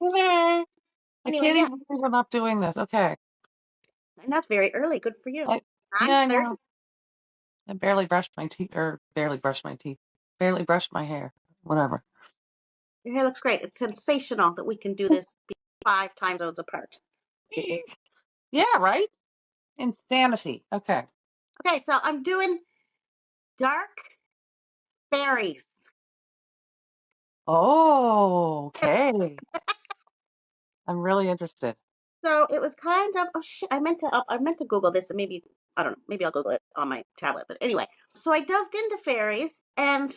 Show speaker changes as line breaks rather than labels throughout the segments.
Okay. I
Anyway,
can't
yeah,
even believe I'm not doing this. Okay.
and that's very early. Good for you.
I,
I'm
yeah, I
30.
know. I barely brushed my teeth, or barely brushed my teeth, barely brushed my hair. Whatever.
Your hair looks great. It's sensational that we can do this 5 time zones apart.
Yeah, right? Insanity. Okay.
Okay, so I'm doing dark fairies.
Oh, okay. I'm really interested.
So it was kind of oh shit. I meant to Google this, and maybe I don't know. Maybe I'll Google it on my tablet. But anyway, so I delved into fairies, and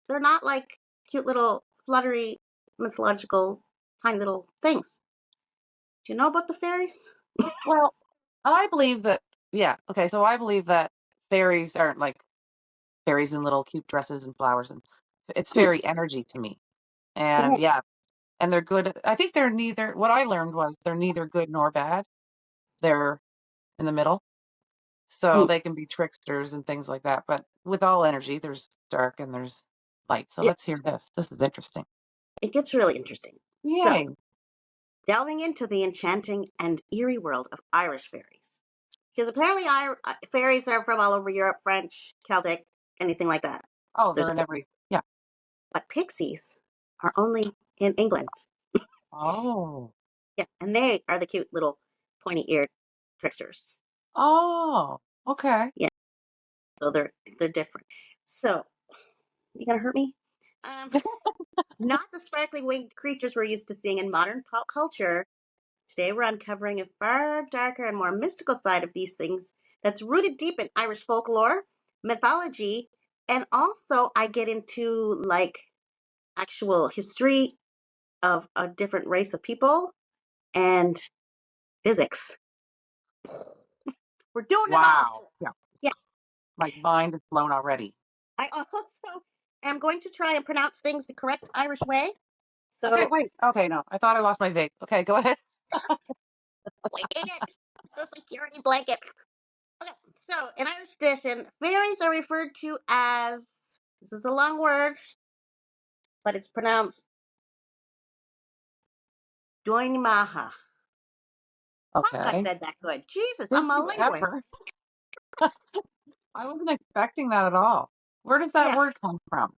they're not like cute little fluttery mythological tiny little things. Do you know about the fairies?
Well, I believe that, yeah, okay, so I believe that fairies aren't like fairies in little cute dresses and flowers, and it's
Hmm.
fairy energy to me. And
Yeah.
yeah, and they're good. I think they're neither, what I learned was they're neither good nor bad. They're in the middle. So
Hmm.
they can be tricksters and things like that. But with all energy, there's dark and there's light. So
Yeah.
let's hear this. This is interesting.
It gets really interesting. So
Yay.
delving into the enchanting and eerie world of Irish fairies. Because apparently fairies are from all over Europe, French, Celtic, anything like that.
Oh,
There's
they're in every, yeah.
But pixies are only in England.
Oh.
Yeah, and they are the cute little pointy-eared tricksters.
Oh, okay.
Yeah, so they're different. So you gonna hurt me? Um, Not the sparkly winged creatures we're used to seeing in modern pop culture. Today we're uncovering a far darker and more mystical side of these things that's rooted deep in Irish folklore, mythology, and also I get into like actual history of a different race of people and physics. We're doing it
Wow.
all.
Yeah.
Yeah.
My mind is blown already.
I also am going to try and pronounce things the correct Irish way.
Okay,
So
wait. Okay, no. I thought I lost my vape. Okay, go ahead.
wait it. The security blanket. Okay. So in Irish tradition, fairies are referred to as this is a long word, but it's pronounced Doinmaha. Fuck, I
Okay.
said that good. Jesus,
Did
I'm a
you
linguist.
ever? I wasn't expecting that at all. Where does that
Yeah.
word come from?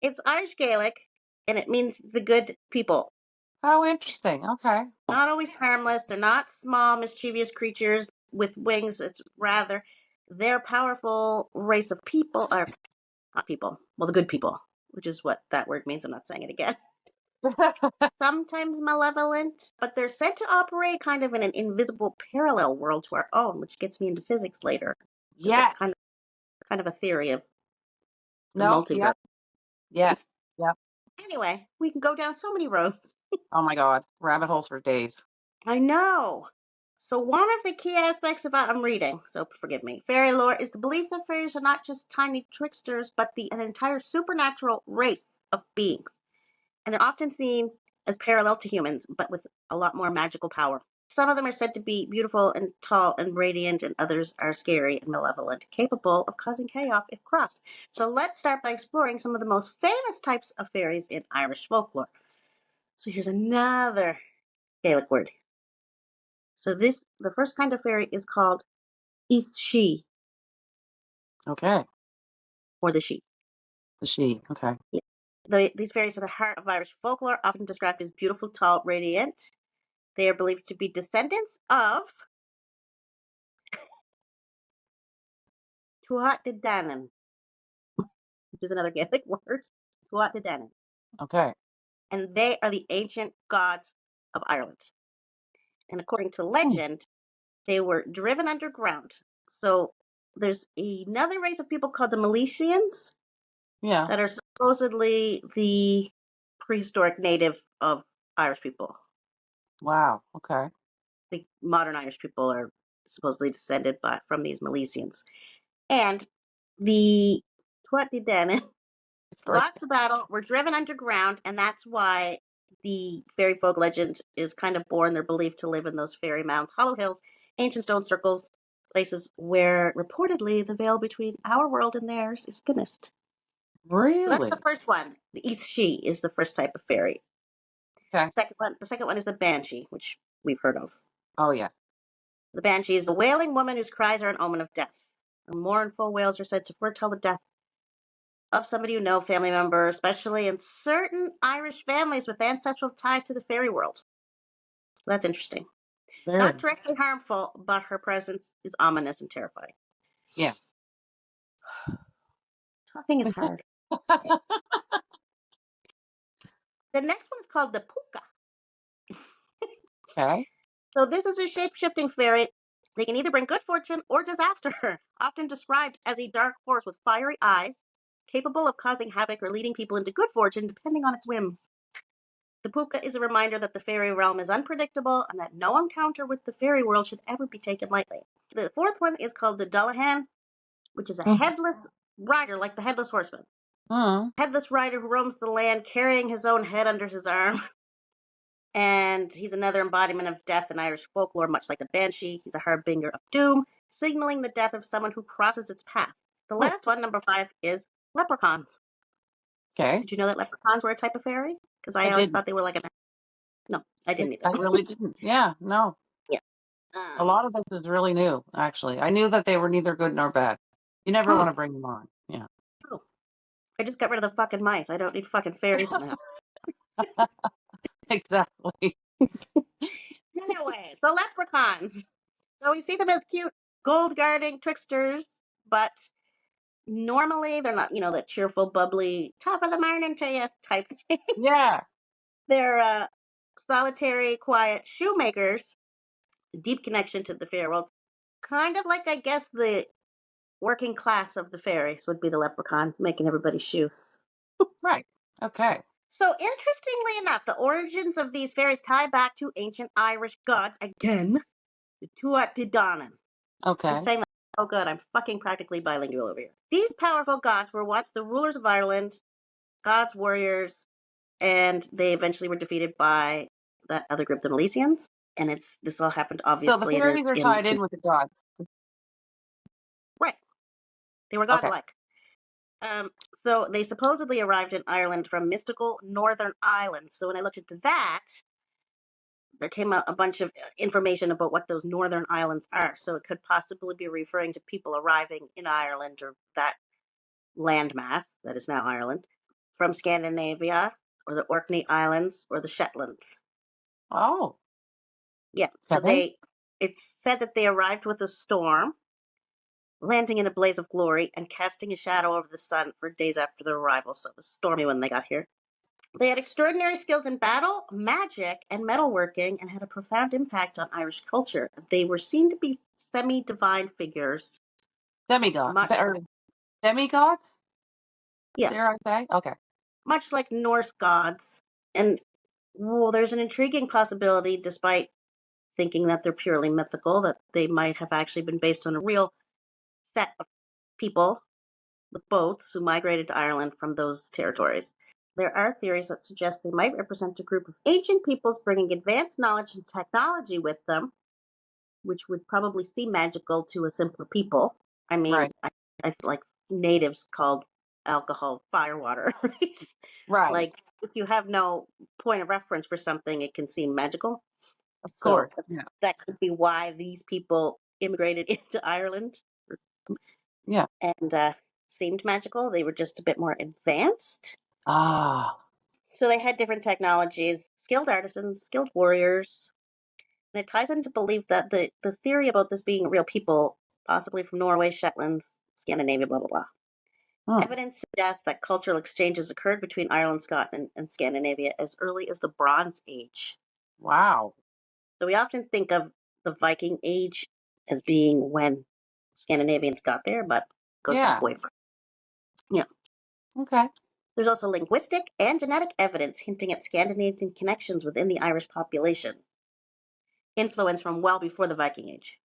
It's Irish Gaelic and it means the good people.
How interesting. Okay.
Not always harmless. They're not small, mischievous creatures with wings. It's rather they're powerful race of people, or not people, well, the good people, which is what that word means. I'm not saying it again. Sometimes malevolent, but they're said to operate kind of in an invisible parallel world to our own, which gets me into physics later, because that's
Yes.
kind of a theory of the
No.
multiverse.
Yep. Yes. Yep.
Anyway, we can go down so many roads.
Oh my God. Rabbit holes for days.
I know. So one of the key aspects of I'm reading, so forgive me. Fairy lore is the belief that fairies are not just tiny tricksters, but an entire supernatural race of beings, and they're often seen as parallel to humans, but with a lot more magical power. Some of them are said to be beautiful and tall and radiant, and others are scary and malevolent, capable of causing chaos if crossed. So let's start by exploring some of the most famous types of fairies in Irish folklore. So here's another Gaelic word. So the first kind of fairy is called East She,
Okay.
or the She.
The she. Okay.
Yeah. These fairies are the heart of Irish folklore, often described as beautiful, tall, radiant. They are believed to be descendants of Tuatha De Danann, which is another Gaelic word, Tuatha De Danann.
Okay.
And they are the ancient gods of Ireland. And according to
Hmm.
legend, they were driven underground. So there's another race of people called the Milesians
Yeah.
that are supposedly the prehistoric native of Irish people.
Wow. Okay.
The modern Irish people are supposedly descended from these Milesians. And the Tuatha Danann
Sorry.
lost the battle, were driven underground, and that's why the fairy folk legend is kind of born. They're believed to live in those fairy mounds, hollow hills, ancient stone circles, places where reportedly the veil between our world and theirs is thinnest. So that's the
Really?
first one. The East She is the first type of fairy.
Okay.
The second one is the banshee, which we've heard of.
Oh, yeah.
The banshee is the wailing woman whose cries are an omen of death. And mournful wails are said to foretell the death of somebody you know, family member, especially in certain Irish families with ancestral ties to the fairy world. So that's interesting.
Very.
Not directly harmful, but her presence is ominous and terrifying.
Yeah.
Talking is hard. The next one is called the puka.
Okay.
So this is a shape-shifting fairy. They can either bring good fortune or disaster, often described as a dark force with fiery eyes, capable of causing havoc or leading people into good fortune depending on its whims. The puka is a reminder that the fairy realm is unpredictable and that no encounter with the fairy world should ever be taken lightly. The fourth one is called the Dullahan, which is a headless rider like the Headless Horseman. Headless rider who roams the land carrying his own head under his arm. And he's another embodiment of death in Irish folklore, much like the banshee. He's a harbinger of doom, signaling the death of someone who crosses its path. The last one, number 5, is leprechauns.
Okay.
Did you know that leprechauns were a type of fairy? Because I
I
always
didn't.
thought they were like a... No, I didn't
I
either.
really didn't. Yeah. No.
Yeah.
A lot of this is really new, actually. I knew that they were neither good nor bad. You never want to bring them on. Yeah.
Oh, I just got rid of the fucking mice. I don't need fucking fairies in the house.
Exactly.
Anyway, so leprechauns. So we see them as cute gold guarding tricksters, but normally they're not, the cheerful, bubbly, top of the morning to you type thing.
Yeah.
They're solitary, quiet shoemakers, deep connection to the fairy world. Kind of like, I guess, the working class of the fairies would be the leprechauns, making everybody's shoes.
Right. Okay.
So, interestingly enough, the origins of these fairies tie back to ancient Irish gods again, the Tuat De Danann.
Okay.
I'm saying that. Oh, good. I'm fucking practically bilingual over here. These powerful gods were once the rulers of Ireland, gods, warriors, and they eventually were defeated by that other group, the Milesians. And this all happened
So the
obviously
fairies are tied in with the gods.
right. They were
Okay.
godlike. So they supposedly arrived in Ireland from mystical northern islands. So when I looked into that, there came a bunch of information about what those northern islands are. So it could possibly be referring to people arriving in Ireland or that landmass that is now Ireland from Scandinavia or the Orkney Islands or the Shetlands.
Oh.
Yeah. So it's said that they arrived with a storm, landing in a blaze of glory and casting a shadow over the sun for days after their arrival. So it was stormy when they got here. They had extraordinary skills in battle, magic, and metalworking and had a profound impact on Irish culture. They were seen to be semi-divine figures.
Demigods?
Yeah.
Dare I say? Okay.
Much like Norse gods. And there's an intriguing possibility, despite thinking that they're purely mythical, that they might have actually been based on a real set of people with boats who migrated to Ireland from those territories. There are theories that suggest they might represent a group of ancient peoples bringing advanced knowledge and technology with them, which would probably seem magical to a simpler people. I mean,
Right.
I feel like natives called alcohol firewater, right?
Right.
Like, if you have no point of reference for something, it can seem magical.
Of
So
course. Yeah.
that could be why these people immigrated into Ireland.
Yeah.
And seemed magical. They were just a bit more advanced.
Ah.
So they had different technologies, skilled artisans, skilled warriors. And it ties into belief that the theory about this being real people, possibly from Norway, Shetlands, Scandinavia, blah, blah, blah. Evidence suggests that cultural exchanges occurred between Ireland, Scotland, and Scandinavia as early as the Bronze Age.
Wow.
So we often think of the Viking Age as being when Scandinavians got there, but it goes back way further. Yeah.
Okay.
There's also linguistic and genetic evidence hinting at Scandinavian connections within the Irish population. Influence from well before the Viking Age.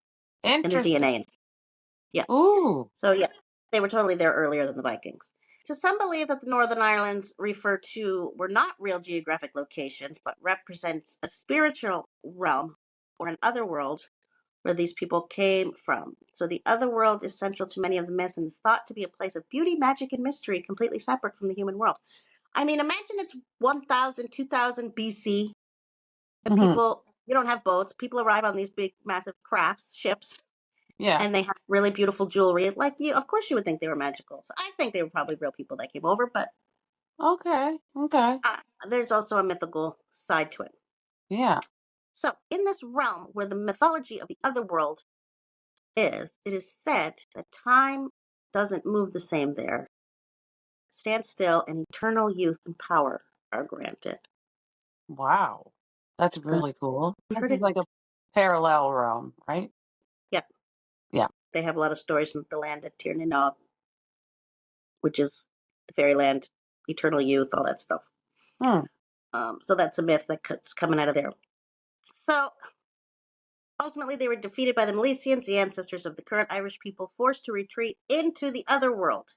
In their
Interesting.
DNA and stuff. Yeah.
Ooh.
So yeah, they were totally there earlier than the Vikings. So some believe that the Northern Islands were not real geographic locations, but represents a spiritual realm or an other world where these people came from. So the other world is central to many of the myths and is thought to be a place of beauty, magic, and mystery, completely separate from the human world. I mean, imagine it's 1000, 2000 BC And
Mhm.
people, you don't have boats. People arrive on these big, massive crafts, ships,
Yeah.
and they have really beautiful jewelry. Like you, of course, you would think they were magical. So I think they were probably real people that came over, but
Okay. Okay.
there's also a mythical side to it.
Yeah.
So, in this realm where the mythology of the other world is, it is said that time doesn't move the same there. Stand still, and eternal youth and power are granted.
Wow. That's
Uh,
really cool.
you
This
heard
is
it?
like a parallel realm, right?
Yeah.
Yeah.
They have a lot of stories from the land of Tir Ninog, which is the fairyland, eternal youth, all that stuff.
Hmm.
So that's a myth that's coming out of there. So ultimately, they were defeated by the Milesians, the ancestors of the current Irish people, forced to retreat into the other world.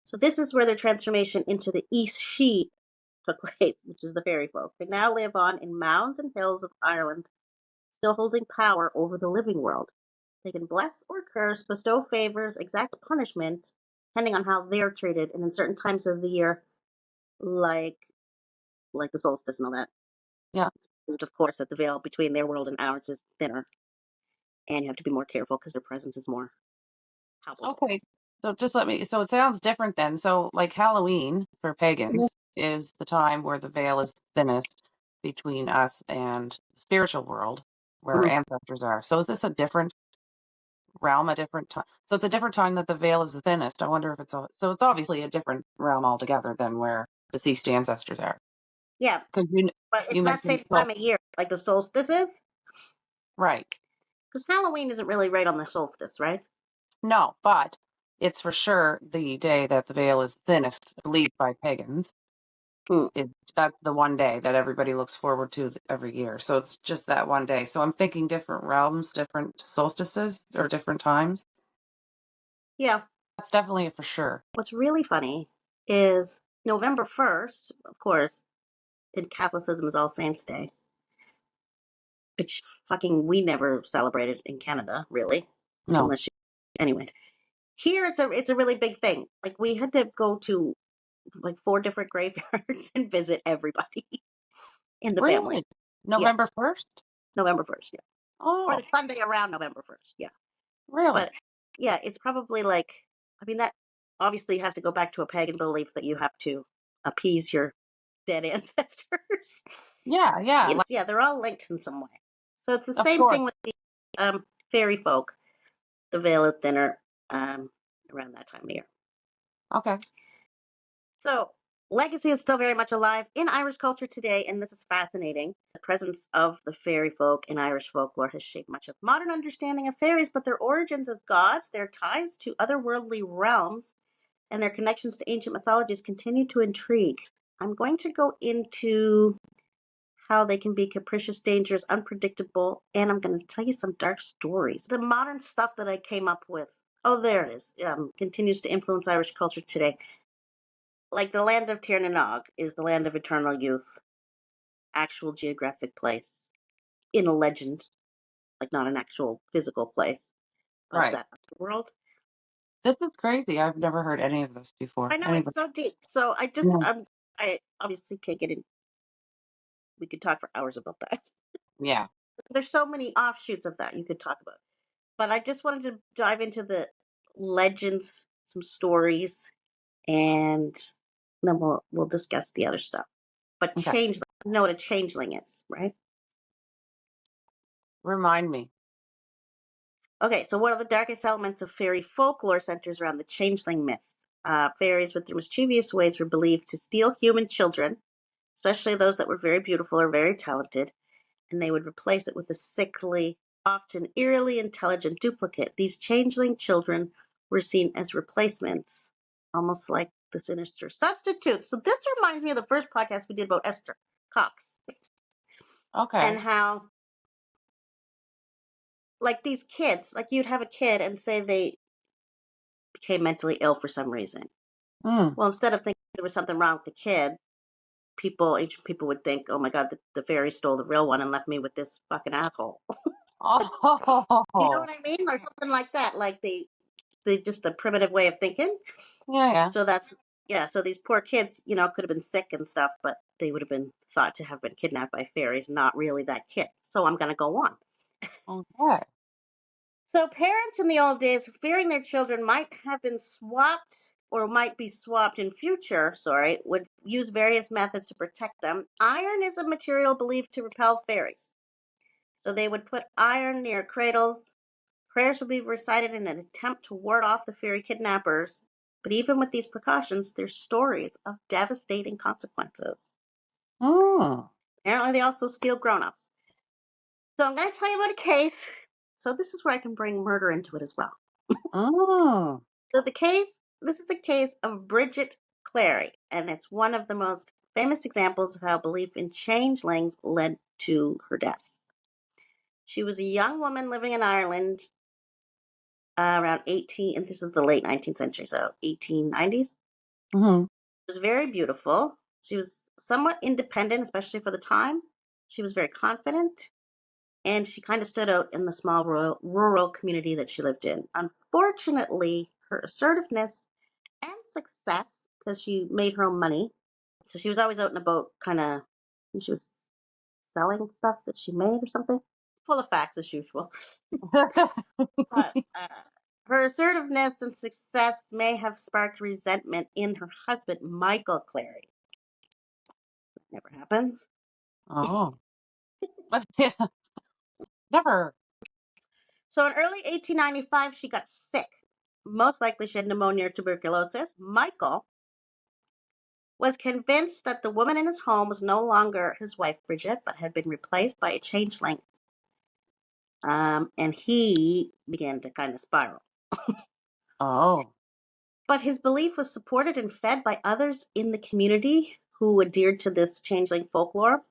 So this is where their transformation into the East She took place, which is the fairy folk. They now live on in mounds and hills of Ireland, still holding power over the living world. They can bless or curse, bestow favors, exact punishment, depending on how they're treated, and in certain times of the year, like the solstice and all that.
Yeah.
It's believed, of course, that the veil between their world and ours is thinner, and you have to be more careful because their presence is more palpable.
Okay. So just let me, so it sounds different then. So like Halloween for
Mhm.
pagans is the time where the veil is thinnest between us and the spiritual world where our
Mhm.
ancestors are. So is this a different realm, a different time? So it's a different time that the veil is the thinnest. I wonder if so it's obviously a different realm altogether than where deceased ancestors are.
Yeah,
Because
but
you
it's that
mentioned
same
so
time of year, like the solstice is.
right.
Because Halloween isn't really right on the solstice, right?
No, but it's for sure the day that the veil is thinnest, believed by pagans.
Hmm.
It That's the one day that everybody looks forward to every year. So it's just that one day. So I'm thinking different realms, different solstices, or different times.
Yeah.
That's definitely a for sure.
What's really funny is November 1st, of course, in Catholicism is All Saints' Day, which fucking we never celebrated in Canada, really.
No,
Unless you, anyway. Here it's a really big thing. Like we had to go to like 4 different graveyards and visit everybody in the family.
really.
Yeah,
November 1st?
November 1st, yeah. Or
Oh,
the Sunday around November 1st, yeah.
really?
But yeah, it's probably like, I mean, that obviously has to go back to a pagan belief that you have to appease your dead ancestors.
Yeah, yeah.
Yeah, they're all linked in some way. So it's the
Of
same
course.
thing with the fairy folk. The veil is thinner around that time of year.
Okay.
So legacy is still very much alive in Irish culture today, and this is fascinating. The presence of the fairy folk in Irish folklore has shaped much of modern understanding of fairies, but their origins as gods, their ties to otherworldly realms, and their connections to ancient mythologies continue to intrigue. I'm going to go into how they can be capricious, dangerous, unpredictable, and I'm going to tell you some dark stories. The modern stuff that I came up with, oh, there it is, continues to influence Irish culture today. Like the land of Tir Nanog is the land of eternal youth, actual geographic place in a legend, like not an actual physical place, but of
Right.
that world.
This is crazy. I've never heard any of this before.
I know it's
Anybody?
so deep. So
Yeah.
I obviously can't get in. We could talk for hours about that.
Yeah.
There's so many offshoots of that you could talk about. But I just wanted to dive into the legends, some stories, and then we'll discuss the other stuff. But
Okay.
changeling, you know what a changeling is, right?
Remind me.
Okay, so one of the darkest elements of fairy folklore centers around the changeling myth. Fairies, with their mischievous ways, were believed to steal human children, especially those that were very beautiful or very talented, and they would replace it with a sickly, often eerily intelligent duplicate. These changeling children were seen as replacements, almost like the sinister substitutes. So this reminds me of the first podcast we did about Esther Cox
Okay.
and how, like these kids, like you'd have a kid and say they became mentally ill for some reason.
Mm.
Well, instead of thinking there was something wrong with the kid, ancient people would think, "Oh my God, the fairy stole the real one and left me with this fucking asshole." You know
Oh,
what I mean? Or something like that. Like they just a primitive way of thinking.
yeah, yeah.
So that's, yeah. So these poor kids, could have been sick and stuff, but they would have been thought to have been kidnapped by fairies, not really that kid. So I'm going to go on.
Okay.
So parents in the old days, fearing their children might have been swapped or might be swapped in future, would use various methods to protect them. Iron is a material believed to repel fairies. So they would put iron near cradles. Prayers would be recited in an attempt to ward off the fairy kidnappers. But even with these precautions, there's stories of devastating consequences.
Mm.
Apparently, they also steal grown-ups. So I'm going to tell you about a case. So this is where I can bring murder into it as well.
Mm.
So this is the case of Bridget Clary, and it's one of the most famous examples of how belief in changelings led to her death. She was a young woman living in Ireland around 18, and this is the late 19th century, so 1890s.
Mm-hmm.
She was very beautiful. She was somewhat independent, especially for the time. She was very confident, and she kind of stood out in the small rural community that she lived in. Unfortunately, her assertiveness and success, because she made her own money, so she was always out and about, kind of, she was selling stuff that she made or something. Full of facts as usual. But her assertiveness and success may have sparked resentment in her husband, Michael Clary. Never happens.
Oh. Yeah. Never.
So in early 1895, she got sick. Most likely she had pneumonia or tuberculosis. Michael was convinced that the woman in his home was no longer his wife, Bridget, but had been replaced by a changeling. And he began to kind of spiral.
Oh.
But his belief was supported and fed by others in the community who adhered to this changeling folklore.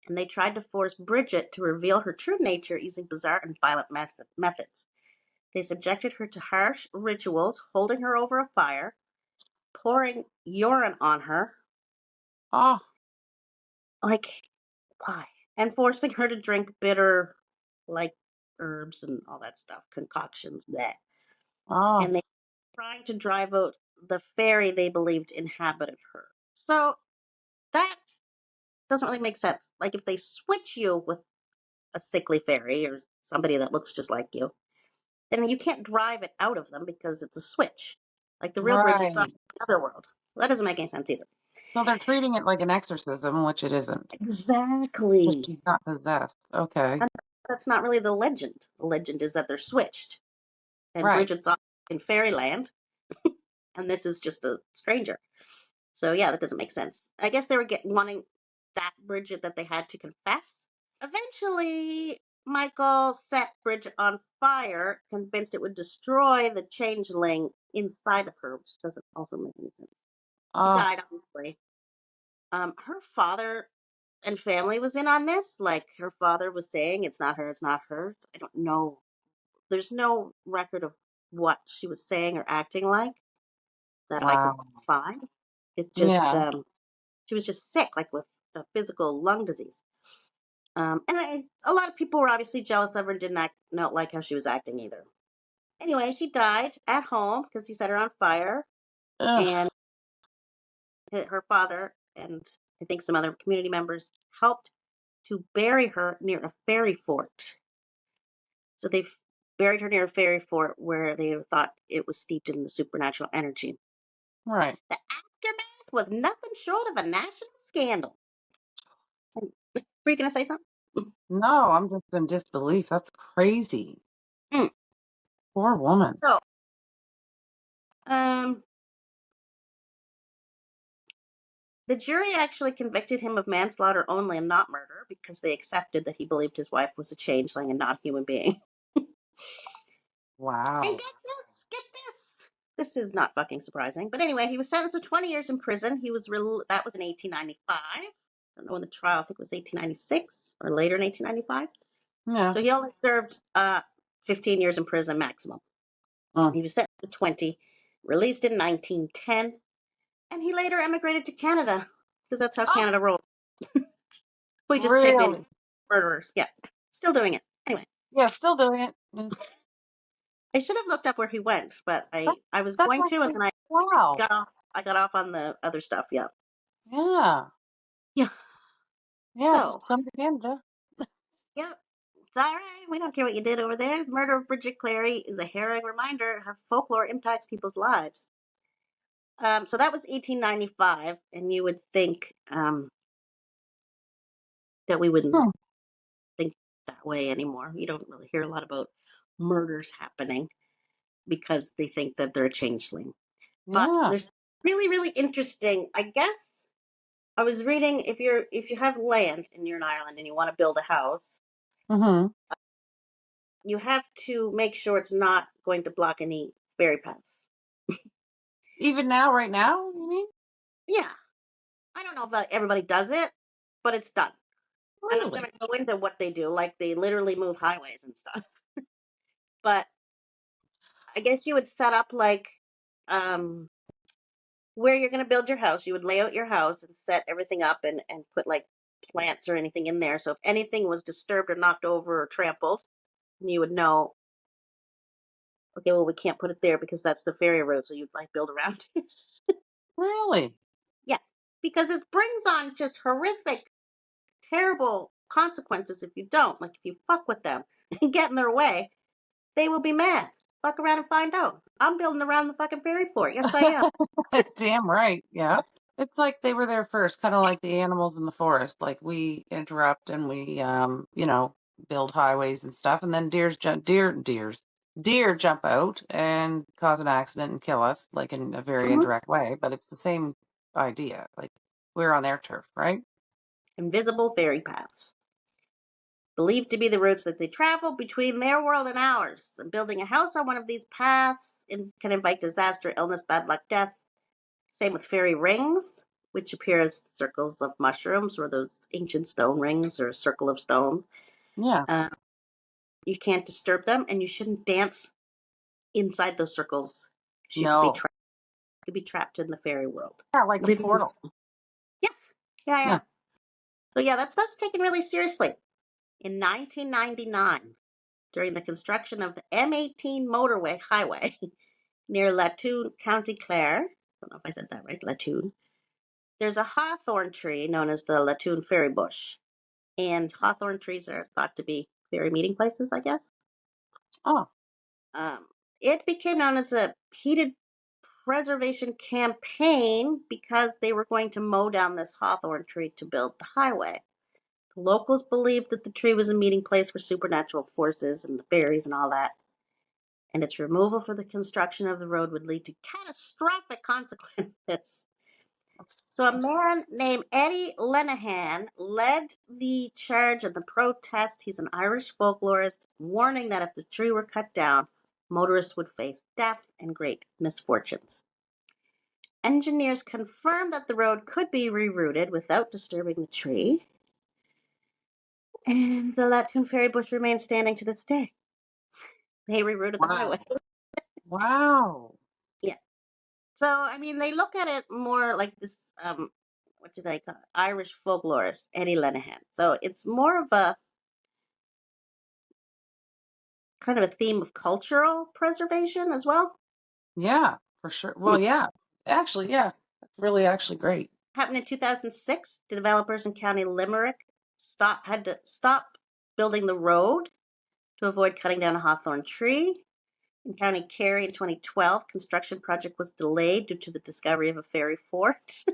And they tried to force Bridget to reveal her true nature using bizarre and violent methods. They subjected her to harsh rituals, holding her over a fire, pouring urine on her,
Oh.
like, why? And forcing her to drink bitter, like, herbs and all that stuff, concoctions, bleh.
Oh.
And they were trying to drive out the fairy they believed inhabited her. So that doesn't really make sense. Like, if they switch you with a sickly fairy or somebody that looks just like you, then you can't drive it out of them because it's a switch. Like the real Bridget's on
Right.
the other world. That doesn't make any sense either.
So they're treating it like an exorcism, which it isn't. Because
Exactly.
she's not possessed. Okay.
And that's not really the legend. The legend is that they're switched. And
Right.
Bridget's off in fairyland, and this is just a stranger. So yeah, that doesn't make sense. I guess they were wanting that Bridget that they had to confess. Eventually, Michael set Bridget on fire, convinced it would destroy the changeling inside of her, which doesn't also make any sense. She
Oh.
died, obviously. Her father and family was in on this. Like, her father was saying, it's not her, it's not her. I don't know. There's no record of what she was saying or acting like that I could
Wow.
find. It just,
Yeah.
she was just sick, like with a physical lung disease. A lot of people were obviously jealous of her and did not like how she was acting either. Anyway, she died at home because he set her on fire,
Ugh.
and her father and I think some other community members helped to bury her near a fairy fort. So they buried her near a fairy fort where they thought it was steeped in the supernatural energy.
Right.
The aftermath was nothing short of a national scandal. Were you going to say something?
No, I'm just in disbelief. That's crazy.
Mm.
Poor woman.
So, um, the jury actually convicted him of manslaughter only and not murder because they accepted that he believed his wife was a changeling and not a human being. And
Wow.
get this. This is not fucking surprising. But anyway, he was sentenced to 20 years in prison. That was in 1895. I don't know when the trial, I think it was 1896 or later in 1895.
Yeah.
So he only served 15 years in prison maximum.
Mm.
He was sentenced to 20, released in 1910, and he later emigrated to Canada because that's how
Oh,
Canada rolls. We just type in
really?
murderers. Yeah, still doing it. Anyway,
Yeah, still doing it.
I should have looked up where he went, but
That,
I was
that's
going to, and
actually
then
wow.
got off. I got off on the other stuff. Yeah.
Yeah.
Yeah.
Yeah, just
So,
come to Canada.
yeah, it's all right. We don't care what you did over there. The murder of Bridget Clary is a harrowing reminder how folklore impacts people's lives. So that was 1895, and you would think that we wouldn't
Hmm.
think that way anymore. You don't really hear a lot about murders happening because they think that they're a changeling. But
Yeah.
there's really, really interesting. I guess I was reading if you have land and you're in Ireland and you want to build a house,
Mm-hmm.
you have to make sure it's not going to block any fairy paths.
Even now, right now, you mean?
Yeah, I don't know if everybody does it, but it's done. And I'm going
Really?
to go into what they do. Like they literally move highways and stuff. But I guess you would set up like um, where you're going to build your house. You would lay out your house and set everything up and put like plants or anything in there. So if anything was disturbed or knocked over or trampled, you would know, okay, well, we can't put it there because that's the fairy road. So you'd like build around it.
Really?
Yeah, because it brings on just horrific, terrible consequences if you don't. Like if you fuck with them and get in their way, they will be mad. Fuck around and find out. I'm building around the fucking fairy fort. Yes, I am.
Damn right. Yeah. It's like they were there first, kind of like the animals in the forest. Like we interrupt and we, build highways and stuff, and then deer jump out and cause an accident and kill us, like in a very
Mhm.
indirect way. But it's the same idea. Like we're on their turf, right?
Invisible fairy paths, believed to be the routes that they travel between their world and ours. And building a house on one of these paths can invite disaster, illness, bad luck, death. Same with fairy rings, which appear as circles of mushrooms or those ancient stone rings or a circle of stone.
Yeah.
Uh, you can't disturb them, and you shouldn't dance inside those circles because you could be
No.
trapped. You could be trapped in the fairy world.
Yeah, like a
Living,
portal.
yeah, yeah,
Yeah.
yeah. So yeah, that stuff's taken really seriously. In 1999, during the construction of the M18 motorway highway near Latoun, County Clare, I don't know if I said that right, Latoun, there's a hawthorn tree known as the Latoun fairy bush. And hawthorn trees are thought to be fairy meeting places, I guess.
Oh,
Um, it became known as a heated preservation campaign because they were going to mow down this hawthorn tree to build the highway. The locals believed that the tree was a meeting place for supernatural forces and the fairies and all that, and its removal for the construction of the road would lead to catastrophic consequences. So a man named Eddie Lenehan led the charge of the protest. He's an Irish folklorist, warning that if the tree were cut down, motorists would face death and great misfortunes. Engineers confirmed that the road could be rerouted without disturbing the tree, and the Latoon Ferry bush remains standing to this day. They rerouted the highway.
wow. Wow.
Yeah. So, I mean, they look at it more like this, what did I call it? Irish folklorist, Eddie Lenehan. So it's more of a kind of a theme of cultural preservation as well.
Yeah, for sure.
Hmm.
Well, yeah. Actually, yeah. That's really actually great.
Happened in 2006. The developers in County Limerick had to stop building the road to avoid cutting down a hawthorn tree. In County Kerry in 2012, construction project was delayed due to the discovery of a fairy fort.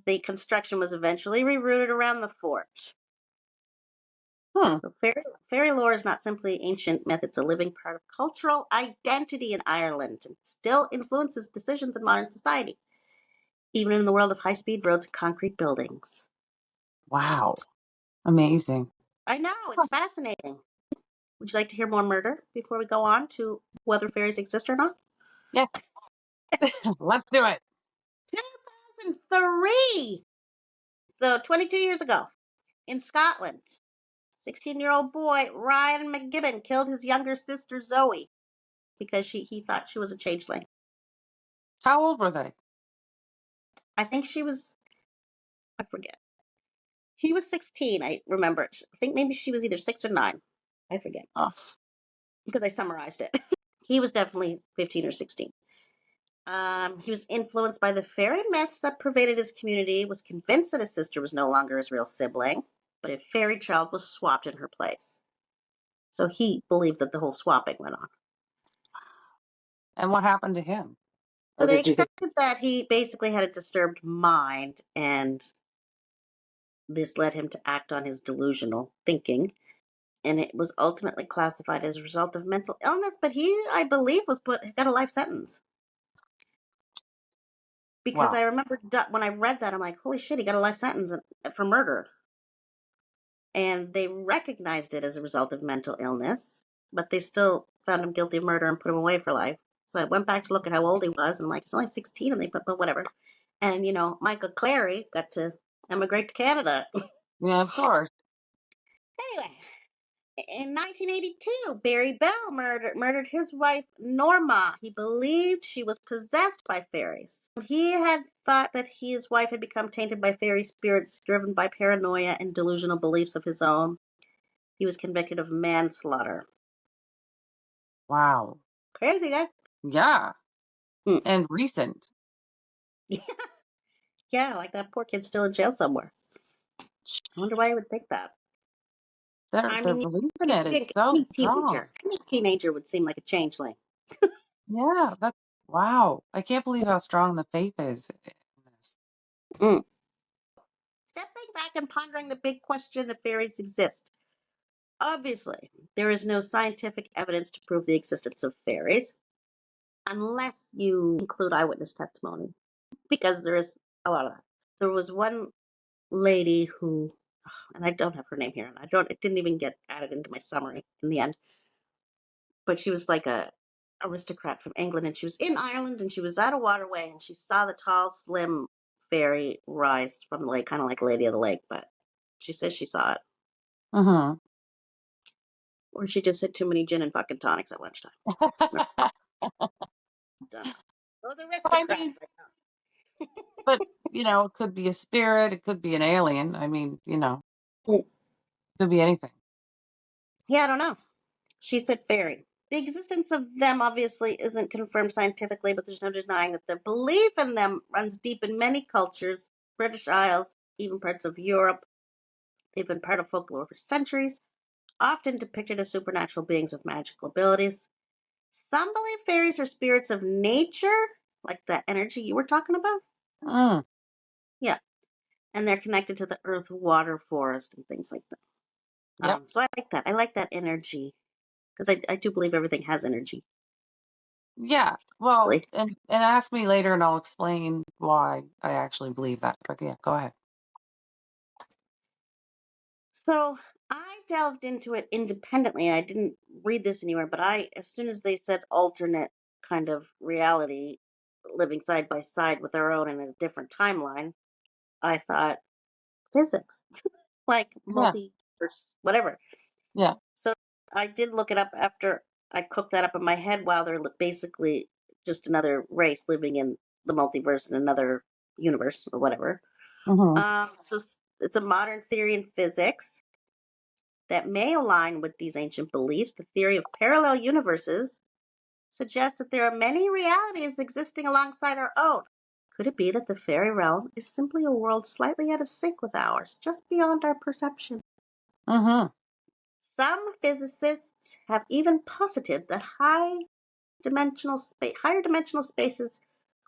The construction was eventually rerouted around the fort.
Hmm.
So fairy lore is not simply ancient myth, it's a living part of cultural identity in Ireland and still influences decisions in modern society, even in the world of high-speed roads and concrete buildings.
Wow. Amazing.
I know, it's fascinating. Would you like to hear more murder before we go on to whether fairies exist or not?
Yes. Let's do it.
2003! So 22 years ago, in Scotland, 16-year-old boy Ryan McGibbon killed his younger sister Zoe because he thought she was a changeling.
How old were they?
I think she was, I forget. He was 16, I remember. I think maybe she was either 6 or 9. I forget
Oh,
because I summarized it. He was definitely 15 or 16. He was influenced by the fairy myths that pervaded his community, was convinced that his sister was no longer his real sibling, but a fairy child was swapped in her place. So he believed that the whole swapping went on.
And what happened to him?
So
Or
they
did you think,
accepted that he basically had a disturbed mind, and this led him to act on his delusional thinking. And it was ultimately classified as a result of mental illness, but he, I believe, got a life sentence. Because
wow,
I remember when I read that, I'm like, holy shit, he got a life sentence for murder. And they recognized it as a result of mental illness, but they still found him guilty of murder and put him away for life. So I went back to look at how old he was, and I'm like, he's only 16, and they put, but whatever. And, Michael Clary got to emigrate to Canada.
yeah, of course.
Anyway, in 1982, Barry Bell murdered his wife, Norma. He believed she was possessed by fairies. He had thought that his wife had become tainted by fairy spirits driven by paranoia and delusional beliefs of his own. He was convicted of manslaughter.
Wow.
Crazy guy.
Yeah.
Hmm.
And recent.
Yeah, like that poor kid's still in jail somewhere. I wonder why he would think that. I
Their
mean,
belief in
you
it is
think
so strong.
any teenager would seem like a changeling.
Yeah, that's wow. I can't believe how strong the faith is in this.
Mm. Stepping back and pondering the big question if fairies exist. Obviously, there is no scientific evidence to prove the existence of fairies, unless you include eyewitness testimony, because there is a lot of that. There was one lady who, and I don't have her name here, and it didn't even get added into my summary in the end, but she was like a aristocrat from England, and she was in Ireland, and she was at a waterway, and she saw the tall, slim fairy rise from the lake, kind of like Lady of the Lake, but she says she saw it,
Mm-hmm.
or she just had too many gin and fucking tonics at lunchtime. Don't know. Those
I mean,
aristocrats.
but it could be a spirit, it could be an alien. I mean,
Mm.
it could be anything.
Yeah, I don't know. She said fairy. The existence of them obviously isn't confirmed scientifically, but there's no denying that the belief in them runs deep in many cultures, British Isles, even parts of Europe. They've been part of folklore for centuries, often depicted as supernatural beings with magical abilities. Some believe fairies are spirits of nature, like that energy you were talking about.
Mm,
Yeah, and they're connected to the earth, water, forest, and things like that.
yep.
So I like that. I like that energy because I do believe everything has energy.
Yeah. Well,
Really.
and ask me later and I'll explain why I actually believe that. But yeah, go ahead.
So I delved into it independently. I didn't read this anywhere, but as soon as they said alternate kind of reality, living side by side with our own in a different timeline, I thought physics, like
Yeah.
multiverse, whatever.
Yeah.
So I did look it up after I cooked that up in my head. While they're basically just another race living in the multiverse in another universe or whatever.
Mm-hmm.
So it's a modern theory in physics that may align with these ancient beliefs. The theory of parallel universes suggests that there are many realities existing alongside our own. Could it be that the fairy realm is simply a world slightly out of sync with ours, just beyond our perception?
Mm-hmm.
Some physicists have even posited that higher dimensional spaces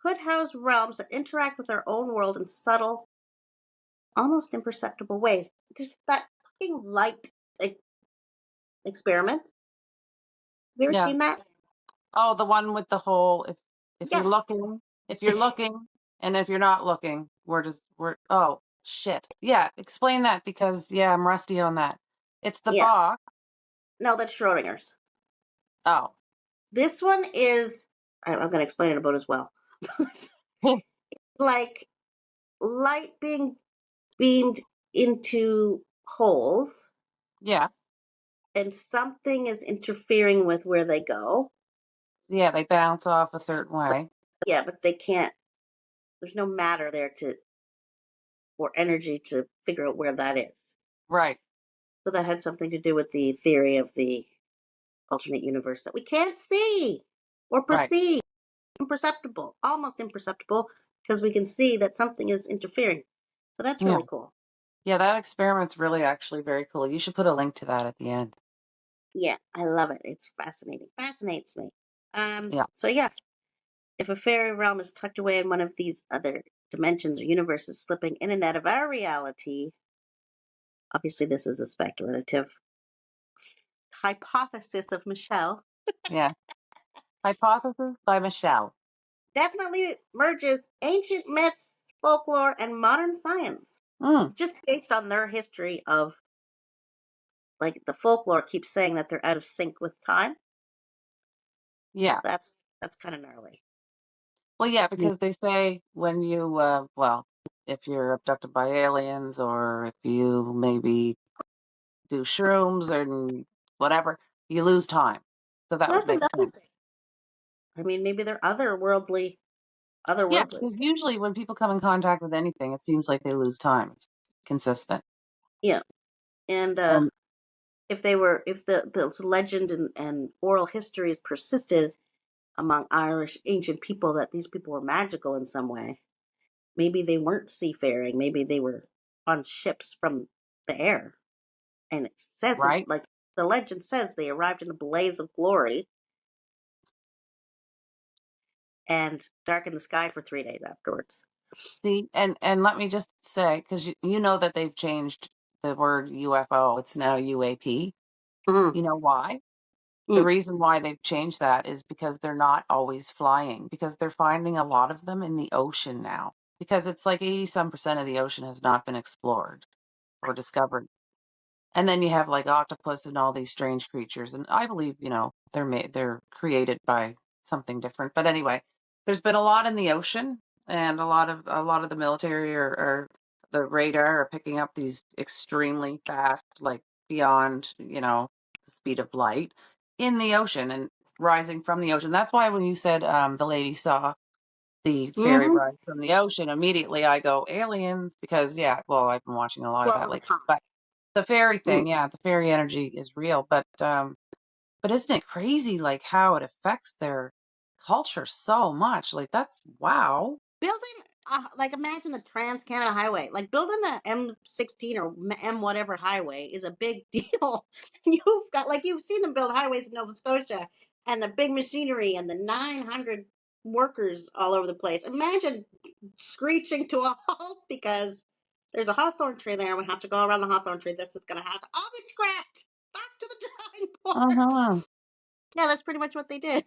could house realms that interact with our own world in subtle, almost imperceptible ways. There's that fucking light like, experiment. Have you ever
Yeah.
seen that?
Oh, the one with the whole
Yes.
if you're looking, and if you're not looking, we're oh shit. Yeah, explain that because yeah, I'm rusty on that. It's the
Yeah.
box.
No, that's Schrodinger's.
Oh.
This one is, I'm going to explain it about as well. Like light being beamed into holes,
Yeah.
and something is interfering with where they go.
Yeah, they bounce off a certain way.
Yeah, but they can't, there's no matter there or energy to figure out where that is.
Right.
So that had something to do with the theory of the alternate universe that we can't see or
Right.
perceive. imperceptible, almost imperceptible, because we can see that something is interfering. So that's
Yeah.
really cool.
Yeah, that experiment's really actually very cool. You should put a link to that at the end.
Yeah, I love it. It's fascinating. Fascinates me.
Yeah.
So yeah, if a fairy realm is tucked away in one of these other dimensions or universes, slipping in and out of our reality, obviously this is a speculative hypothesis of Michelle,
Yeah. Hypothesis by Michelle.
definitely merges ancient myths, folklore, and modern science.
Mm,
Just based on their history of, like, the folklore keeps saying that they're out of sync with time.
yeah.
That's kind of gnarly.
Well, yeah,
Yeah.
because they say when you, well, if you're abducted by aliens or if you maybe do shrooms and whatever, you lose time. So that
Well,
would
that's
make
another
sense.
thing. I mean, maybe they're otherworldly.
Yeah,
Otherworldly.
because usually when people come in contact with anything, it seems like they lose time. It's consistent.
Yeah, and
And
if the legend and oral histories persisted among Irish ancient people that these people were magical in some way, maybe they weren't seafaring. Maybe they were on ships from the air. And it says it
right.
like the legend says they arrived in a blaze of glory and darkened the sky for 3 days afterwards.
See, and let me just say, because you know that they've changed the word UFO. It's now UAP.
Mm-hmm.
You know why? The
Mm.
reason why they've changed that is because they're not always flying, because they're finding a lot of them in the ocean now. Because it's like 80 some percent of the ocean has not been explored or discovered. And then you have like octopus and all these strange creatures. And I believe, they're created by something different. But anyway, there's been a lot in the ocean and a lot of the military or the radar are picking up these extremely fast, like beyond, the speed of light in the ocean and rising from the ocean. That's why when you said the lady saw the fairy
Mm-hmm.
rise from the ocean, immediately I go aliens because yeah, well, I've been watching a lot of
Well,
that
over
lately.
time.
But the fairy
Mm.
thing, yeah, the fairy energy is real, but isn't it crazy like how it affects their culture so much? Like that's wow.
Building, like, imagine the Trans Canada Highway. Like, building a M16 or M whatever highway is a big deal. You've got, like, you've seen them build highways in Nova Scotia and the big machinery and the 900 workers all over the place. Imagine screeching to a halt because there's a hawthorn tree there and we have to go around the hawthorn tree. This is going to have to all be scrapped. Back to the drawing board.
Uh-huh.
Yeah, that's pretty much what they did.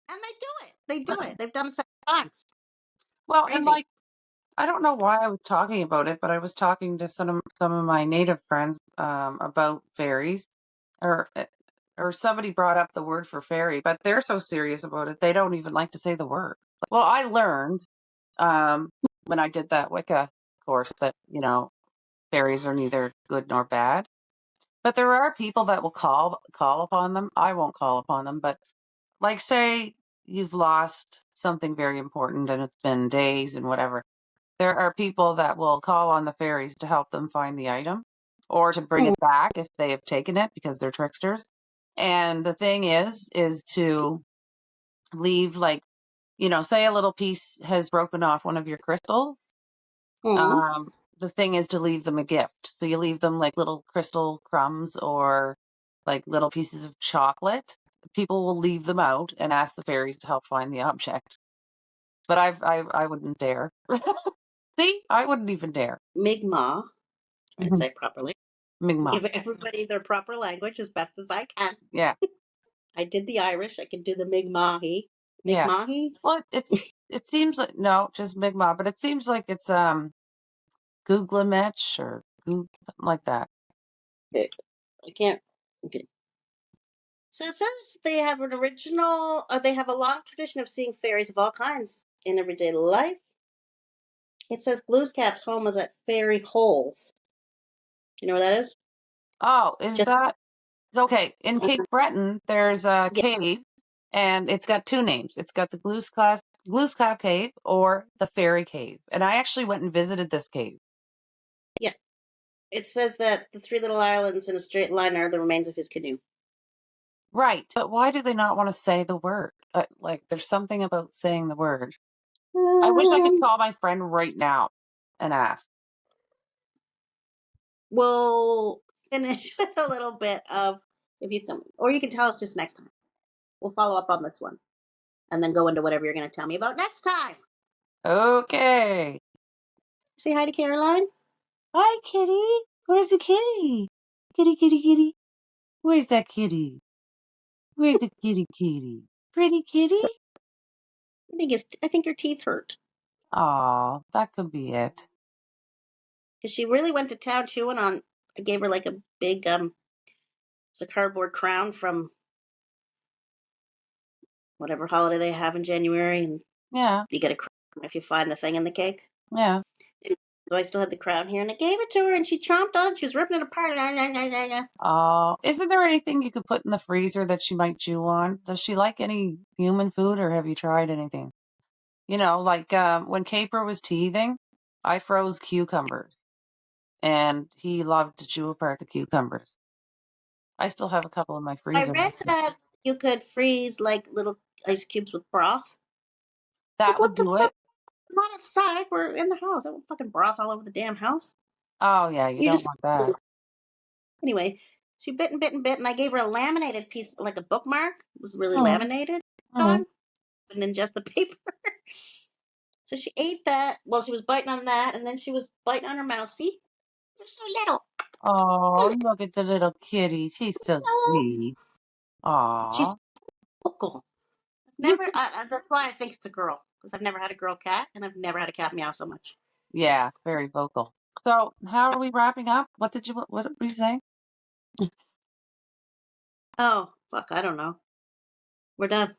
And they do it. They do it. They've done it several times.
Well, and
Crazy.
like I don't know why I was talking about it, but I was talking to some of my native friends about fairies, or or somebody brought up the word for fairy, but they're so serious about it they don't even like to say the word. Well, I learned um, when I did that Wicca course that fairies are neither good nor bad, but there are people that will call upon them. I won't call upon them, but like say you've lost something very important and it's been days and whatever, there are people that will call on the fairies to help them find the item or to bring
Mm.
it back if they have taken it because they're tricksters. And the thing is to leave like, say a little piece has broken off one of your crystals.
Mm.
Um, the thing is to leave them a gift. So you leave them like little crystal crumbs or like little pieces of chocolate. People will leave them out and ask the fairies to help find the object. But I wouldn't dare. See, I wouldn't even dare.
Mi'kmaq, trying to
Mhm.
say it properly.
Mi'kmaq.
Give everybody their proper language as best as I can.
Yeah,
I did the Irish. I can do the Mi'kmahi.
yeah.
Mi'kmahi?
Well, it seems like no, just Mi'kmaq, but it seems like it's Googlemetch or something like that.
Okay. I can't. Okay. So it says they have an original, they have a long tradition of seeing fairies of all kinds in everyday life. It says Bluescap's home is at Fairy Holes. You know where that is?
Oh, is
Just,
that okay? In Cape Breton, there's a
yeah,
cave, and it's got two names. It's got the Glooscap Cave or the Fairy Cave. And I actually went and visited this cave.
yeah. It says that the three little islands in a straight line are the remains of his canoe.
Right. But why do they not want to say the word? Like, there's something about saying the word. I wish I could call my friend right now and ask.
We'll finish with a little bit of if you can, or you can tell us just next time. We'll follow up on this one and then go into whatever you're going to tell me about next time.
Okay.
Say hi to Caroline.
Hi, kitty. Where's the kitty? Kitty, kitty, kitty. Where's that kitty? Where's the kitty, kitty? Pretty kitty?
I think your teeth hurt
Aw, that could be it.
because she really went to town chewing on. I gave her like a big it's a cardboard crown from whatever holiday they have in January, and
Yeah,
you get a crown if you find the thing in the cake.
yeah.
So I still had the crown here, and I gave it to her, and she chomped on it. She was ripping it apart.
Oh, isn't there anything you could put in the freezer that she might chew on? Does she like any human food, or have you tried anything? You know, like when Caper was teething, I froze cucumbers, and he loved to chew apart the cucumbers. I still have a couple in my
I
freezer.
read that you could freeze like little ice cubes with broth. Like,
That would
what the
do
fuck?
it.
Not outside. We're in the house. I want fucking broth all over the damn house.
Oh, yeah, you
You
don't
just
want that.
anyway. She bit and bit and bit, and I gave her a laminated piece, like a bookmark. It was really
Mm-hmm.
laminated
Mm-hmm.
on, and then just the paper. So she ate that. Well, she was biting on that, and then she was biting on her mousey. They're so little. So
Oh, look at the little kitty. She's so
little.
sweet.
She's
Aw.
vocal.
You
Never.
could,
That's why I think it's a girl, because I've never had a girl cat, and I've never had a cat meow so much.
yeah, very vocal. So, how are we wrapping up? What were you saying?
Oh fuck! I don't know. We're done.